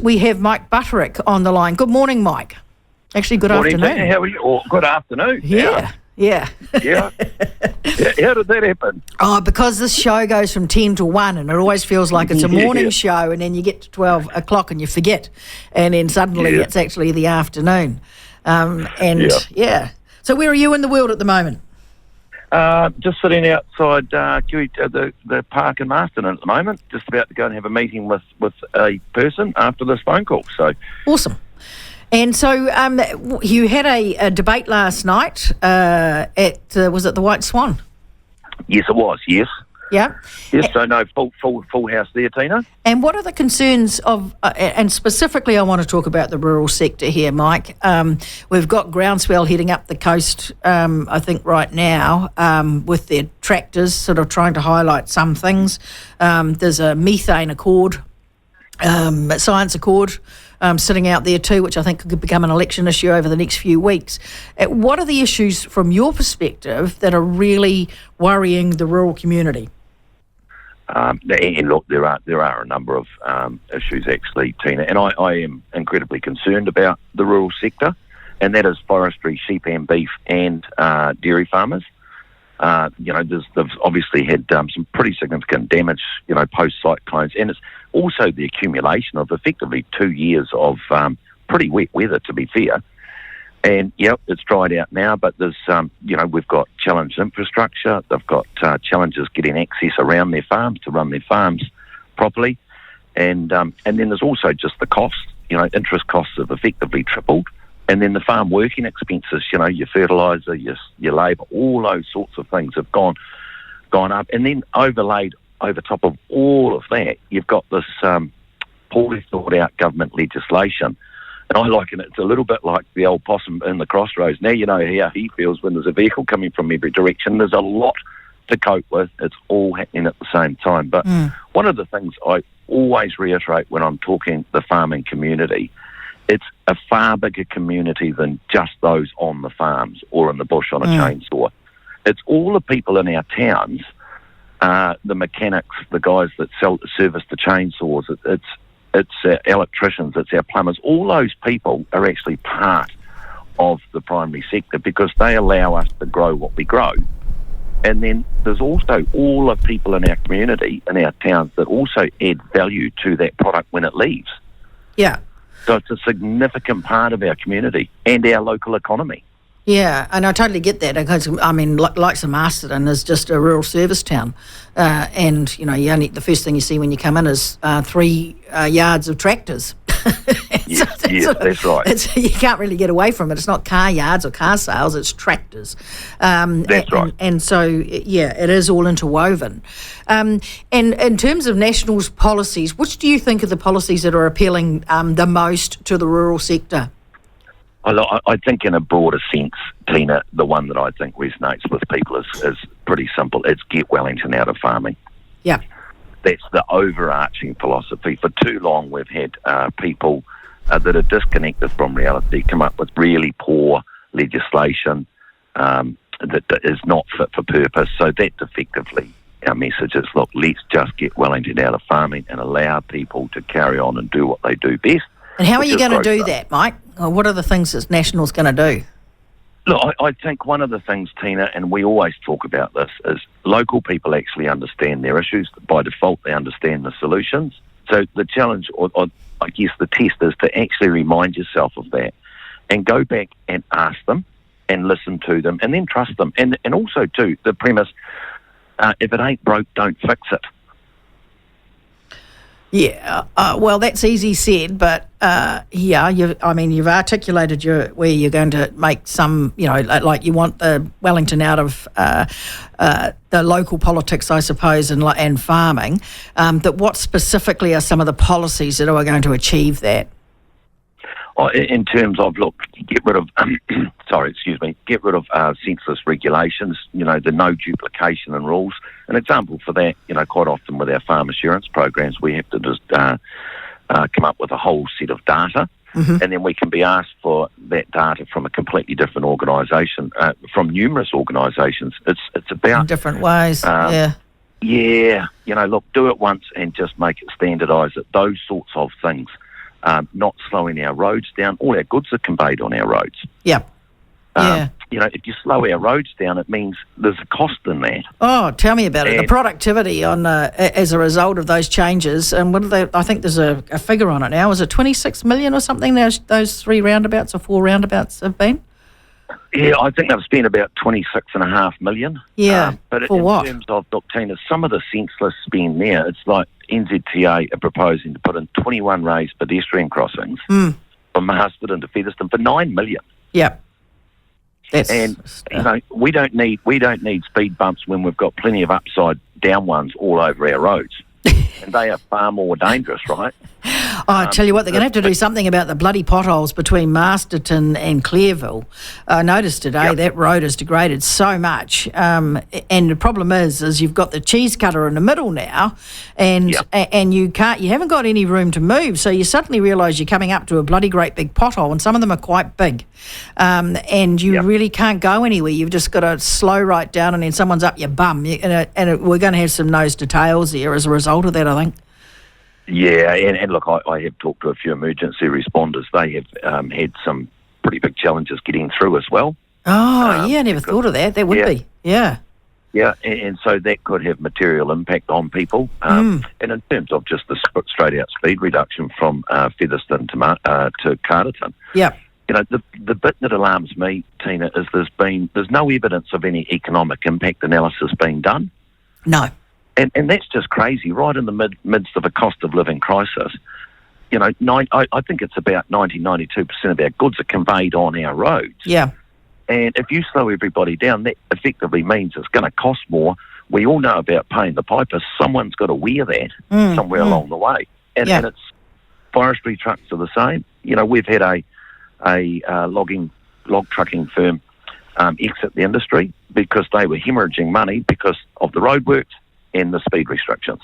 we have Mike Butterick on the line. Good morning, Mike. Actually, good Morning, afternoon. Tina. How are you? Or good afternoon. Yeah. Yeah. How did that happen? Oh, because this show goes from 10 to 1 and it always feels like it's a morning show, and then you get to 12 o'clock and you forget, and then suddenly it's actually the afternoon. So where are you in the world at the moment? Just sitting outside the park in Marston at the moment, just about to go and have a meeting with a person after this phone call. So awesome. And so you had a debate last night was it the White Swan? Yes, it was, yes. Yeah? Yes, so no, full house there, Tina. And what are the concerns of, and specifically I want to talk about the rural sector here, Mike. We've got groundswell heading up the coast, I think right now, with their tractors sort of trying to highlight some things. There's a methane accord, science accord, sitting out there too, which I think could become an election issue over the next few weeks. What are the issues from your perspective that are really worrying the rural community? And look, there are a number of issues actually, Tina, and I am incredibly concerned about the rural sector, and that is forestry, sheep and beef, and dairy farmers. They've obviously had some pretty significant damage, post cyclones, and it's also the accumulation of effectively 2 years of pretty wet weather, to be fair. And it's dried out now, but there's we've got challenged infrastructure. They've got challenges getting access around their farms to run their farms properly, and then there's also just the cost. Interest costs have effectively tripled. And then the farm working expenses, your fertiliser, your labour, all those sorts of things have gone up. And then overlaid over top of all of that, you've got this poorly thought out government legislation. And I liken it, it's a little bit like the old possum in the crossroads. Now you know how he feels when there's a vehicle coming from every direction. There's a lot to cope with. It's all happening at the same time. But one of the things I always reiterate when I'm talking the farming community, it's a far bigger community than just those on the farms or in the bush on a chainsaw. It's all the people in our towns, the mechanics, the guys that service the chainsaws. It's our electricians, it's our plumbers. All those people are actually part of the primary sector because they allow us to grow what we grow. And then there's also all the people in our community, in our towns, that also add value to that product when it leaves. Yeah. So it's a significant part of our community and our local economy. Yeah, and I totally get that. Because, I mean, like Marston is just a rural service town, and the first thing you see when you come in is 3 yards of tractors. That's right. You can't really get away from it. It's not car yards or car sales; it's tractors. That's right. And so, it is all interwoven. And in terms of National's policies, which do you think are the policies that are appealing the most to the rural sector? I think in a broader sense, Tina, the one that I think resonates with people is pretty simple. It's get Wellington out of farming. Yeah. That's the overarching philosophy. For too long, we've had people that are disconnected from reality come up with really poor legislation that is not fit for purpose. So that's effectively our message is, look, let's just get Wellington out of farming and allow people to carry on and do what they do best. And how are you going to do that, Mike? What are the things that National's going to do? Look, I think one of the things, Tina, and we always talk about this, is local people actually understand their issues. By default, they understand the solutions. So the challenge, or I guess the test, is to actually remind yourself of that and go back and ask them and listen to them and then trust them. And also, too, the premise, if it ain't broke, don't fix it. Yeah, well, that's easy said, but you've articulated where you're going to make some, like you want the Wellington out of the local politics, I suppose, and farming. That what specifically are some of the policies that are going to achieve that? In terms of, look, get rid of senseless regulations, the no duplication in rules. An example for that, quite often with our farm assurance programs, we have to just come up with a whole set of data, and then we can be asked for that data from a completely different organisation, from numerous organisations. It's about... in different ways, Yeah, look, do it once and just make it standardise it. Those sorts of things not slowing our roads down. All our goods are conveyed on our roads. Yeah. Yeah. If you slow our roads down, it means there's a cost in that. Oh, tell me about it. The productivity on as a result of those changes, and what are they? I think there's a figure on it now. Is it 26 million or something? Those 3 roundabouts or 4 roundabouts have been. Yeah, I think they've spent about 26.5 million. Yeah, but for what? In terms of, look, Tina, some of the senseless spend there, it's like NZTA are proposing to put in 21 raised pedestrian crossings from Marsden to Featherston for 9 million. Yeah. We don't need speed bumps when we've got plenty of upside down ones all over our roads, and they are far more dangerous, right? I tell you what, they're going to have to do something about the bloody potholes between Masterton and Clearville. I noticed today that road has degraded so much, and the problem is you've got the cheese cutter in the middle now, and you haven't got any room to move. So you suddenly realise you're coming up to a bloody great big pothole, and some of them are quite big, and you really can't go anywhere. You've just got to slow right down, and then someone's up your bum, we're going to have some nose to tails there as a result of that, I think. Yeah, and look, I have talked to a few emergency responders. They have had some pretty big challenges getting through as well. Oh, I never thought of that. That would be, Yeah, and so that could have material impact on people. And in terms of just the straight-out speed reduction from Featherston to Carterton, the bit that alarms me, Tina, is there's no evidence of any economic impact analysis being done. No. And that's just crazy, right in the midst of a cost of living crisis. I think it's about 92% of our goods are conveyed on our roads. Yeah. And if you slow everybody down, that effectively means it's going to cost more. We all know about paying the piper. Someone's got to wear that somewhere along the way. And it's forestry trucks are the same. We've had a log trucking firm exit the industry because they were hemorrhaging money because of the roadworks and the speed restrictions.